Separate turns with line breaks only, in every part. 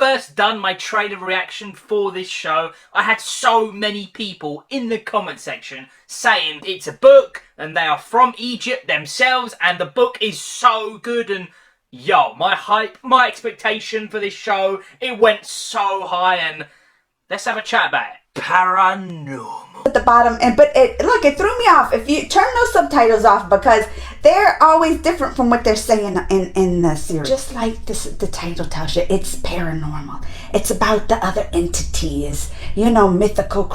first done my trailer reaction for this show, I had so many people in the comment section saying it's a book and they are from Egypt themselves and the book is so good. And yo, my hype, my expectation for this show, it went so high, and let's have a chat about it. Paranormal.
At the bottom, but it threw me off. If you turn those subtitles off, because they're always different from what they're saying in the series. Just like the title tells you, it's paranormal. It's about the other entities, mythical.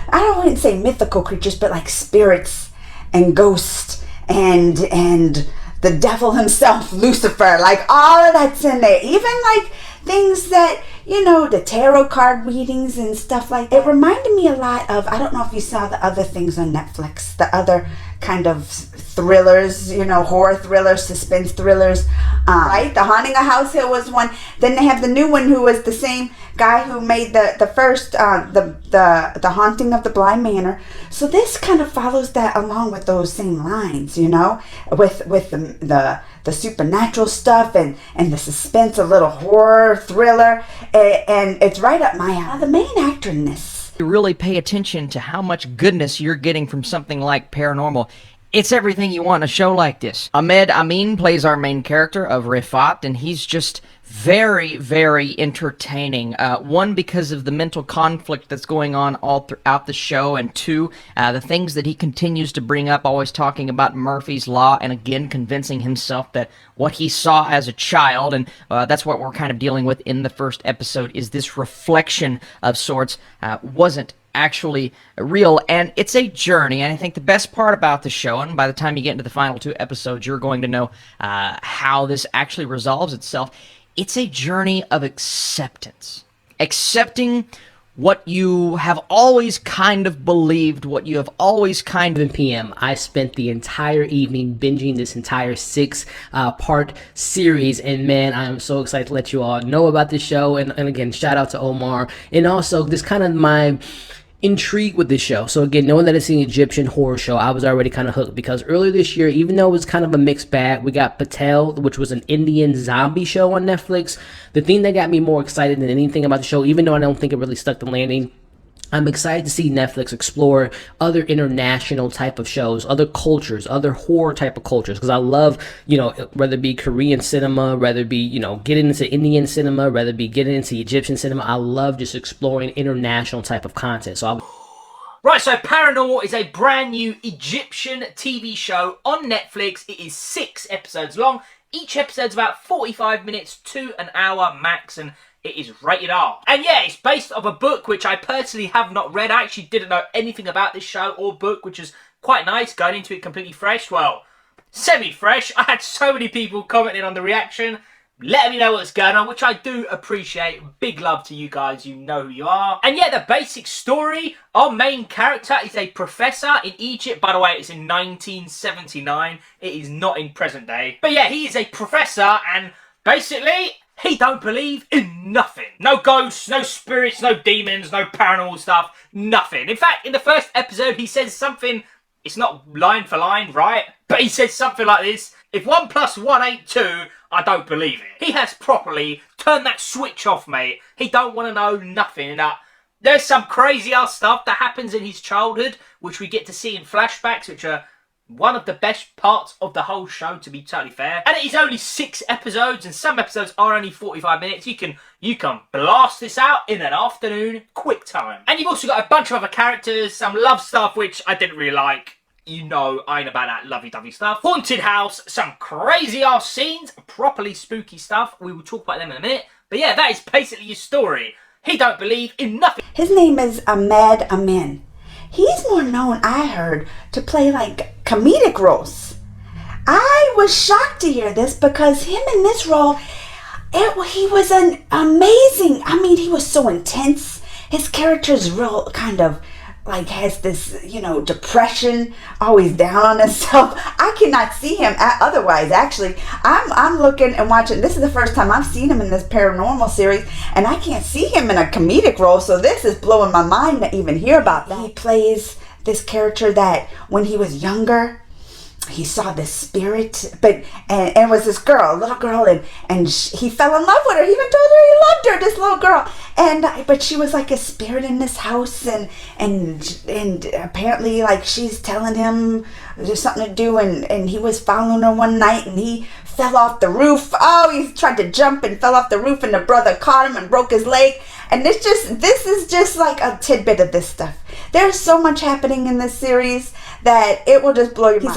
I wouldn't say mythical creatures, but like spirits and ghosts and the devil himself, Lucifer. Like all of that's in there. Even like things that, the tarot card readings and stuff like that. It reminded me a lot of, I don't know if you saw the other things on Netflix, the other kind of thrillers, horror thrillers, suspense thrillers, right? The Haunting of House Hill was one. Then they have the new one, who was the same guy who made the first, the Haunting of the Bly Manor. So this kind of follows that along with those same lines, with the supernatural stuff and the suspense, a little horror thriller, and it's right up my alley. The main actor in this.
You really pay attention to how much goodness you're getting from something like Paranormal. It's everything you want in a show like this. Ahmed Amin plays our main character of Rifat, and he's just very, very entertaining. One, because of the mental conflict that's going on all throughout the show, and two, the things that he continues to bring up, always talking about Murphy's Law, and again convincing himself that what he saw as a child, and that's what we're kind of dealing with in the first episode, is this reflection of sorts, wasn't actually real, and it's a journey. And I think the best part about the show, and by the time you get into the final 2 episodes, you're going to know how this actually resolves itself. It's a journey of acceptance. Accepting what you have always kind of believed, what you have always kind of...
7 p.m. I spent the entire evening binging this entire 6-part series, and man, I am so excited to let you all know about this show. And again, shout out to Omar, and also this kind of my intrigued with this show. So again, knowing that it's an Egyptian horror show, I was already kind of hooked, because earlier this year, even though it was kind of a mixed bag, we got Patel, which was an Indian zombie show on Netflix. The thing that got me more excited than anything about the show, even though I don't think it really stuck the landing, I'm excited to see Netflix explore other international type of shows, other cultures, other horror type of cultures, because I love, whether it be Korean cinema, whether it be, getting into Indian cinema, whether it be getting into Egyptian cinema. I love just exploring international type of content.
Right, so Paranormal is a brand new Egyptian TV show on Netflix. It is 6 episodes long. Each episode's about 45 minutes to an hour max, and it is rated R. And yeah, it's based off a book which I personally have not read. I actually didn't know anything about this show or book, which is quite nice, going into it completely fresh. Well, semi-fresh. I had so many people commenting on the reaction, letting me know what's going on, which I do appreciate. Big love to you guys, you know who you are. And yeah, the basic story, our main character is a professor in Egypt. By the way, it's in 1979. It is not in present day. But yeah, he is a professor, and basically, he don't believe in nothing. No ghosts, no spirits, no demons, no paranormal stuff, nothing. In fact, in the first episode, he says something, it's not line for line, right? But he says something like this: if 1 + 1 ain't 2, I don't believe it. He has properly turned that switch off, mate. He don't want to know nothing. There's some crazy ass stuff that happens in his childhood, which we get to see in flashbacks, which are one of the best parts of the whole show, to be totally fair. And it is only 6 episodes, and some episodes are only 45 minutes. You can blast this out in an afternoon, quick time. And you've also got a bunch of other characters, some love stuff, which I didn't really like. I ain't about that lovey-dovey stuff. Haunted house, some crazy-ass scenes, properly spooky stuff. We will talk about them in a minute. But yeah, that is basically your story. He don't believe in nothing.
His name is Ahmed Amin. He's more known, I heard, to play like comedic roles. I was shocked to hear this, because him in this role, he was an amazing. I mean, he was so intense. His character's real kind of like has this, depression, always down on himself. I cannot see him otherwise. Actually, I'm looking and watching. This is the first time I've seen him in this paranormal series, and I can't see him in a comedic role. So this is blowing my mind to even hear about that. He plays this character that when he was younger, he saw this spirit, and it was this girl, a little girl, and he fell in love with her. He even told her he loved her, this little girl. And but she was like a spirit in this house, and apparently like she's telling him there's something to do, and he was following her one night, and he fell off the roof. Oh, he tried to jump and fell off the roof, and the brother caught him and broke his leg. And this is just like a tidbit of this stuff. There's so much happening in this series that it will just blow your mind.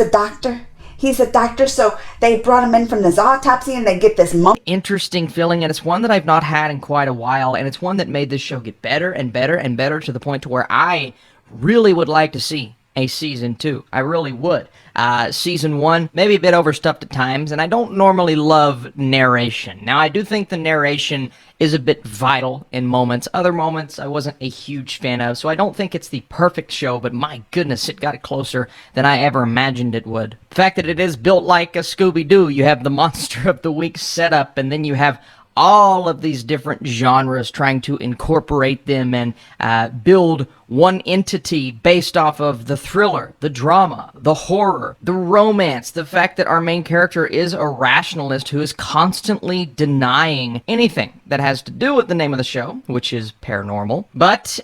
He's a doctor, so they brought him in from this autopsy, and they get this
interesting feeling, and it's one that I've not had in quite a while, and it's one that made this show get better and better and better to the point to where I really would like to see a season 2. I really would. Season 1, maybe a bit overstuffed at times, and I don't normally love narration. Now, I do think the narration is a bit vital in moments. Other moments I wasn't a huge fan of, so I don't think it's the perfect show, but my goodness, it got closer than I ever imagined it would. The fact that it is built like a Scooby-Doo, you have the Monster of the Week setup, and then you have all of these different genres trying to incorporate them and build one entity based off of the thriller, the drama, the horror, the romance, the fact that our main character is a rationalist who is constantly denying anything that has to do with the name of the show, which is paranormal.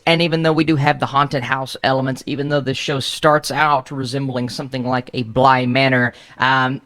And even though we do have the haunted house elements, even though this show starts out resembling something like a Bly Manor,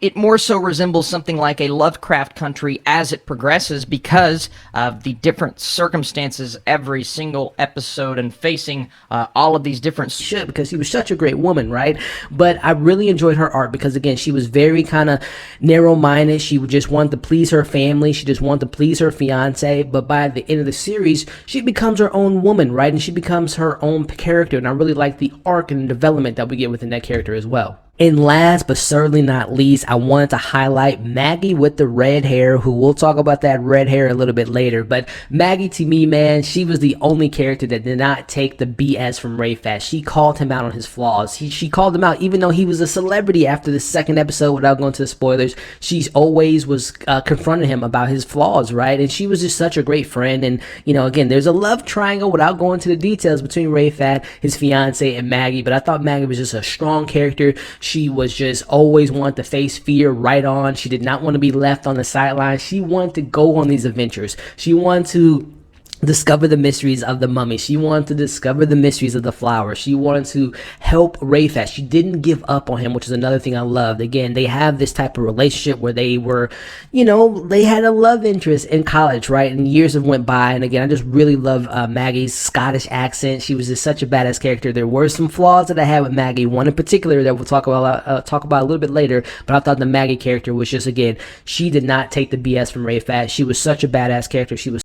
it more so resembles something like a Lovecraft Country as it progresses because of the different circumstances every single episode and facing all of these different
because she was such a great woman, right? But I really enjoyed her art because, again, she was very kind of narrow-minded. She would just want to please her family. She just wanted to please her fiance. But by the end of the series, she becomes her own woman, right? And she becomes her own character. And I really like the arc and development that we get within that character as well. And last but certainly not least, I wanted to highlight Maggie with the red hair, who we'll talk about that red hair a little bit later. But Maggie, to me, man, she was the only character that did not take the BS from Rayfat. She called him out on his flaws. She called him out, even though he was a celebrity after the second episode, without going to the spoilers. She always was confronting him about his flaws, right? And she was just such a great friend. And, you know, again, there's a love triangle without going into the details between Rayfat, his fiance, and Maggie. But I thought Maggie was just a strong character. She was just always wanted to face fear right on. She did not want to be left on the sidelines. She wanted to go on these adventures. She wanted to discover the mysteries of the mummy. She wanted to discover the mysteries of the flower. She wanted to help Rayfat. She didn't give up on him, which is another thing I loved. Again, they have this type of relationship where they were, you know, they had a love interest in college, right? And years have went by. And again, I just really love Maggie's Scottish accent. She was just such a badass character. There were some flaws that I had with Maggie. One in particular that we'll talk about a little bit later. But I thought the Maggie character was just, again, she did not take the BS from Rayfat. She was such a badass character. She was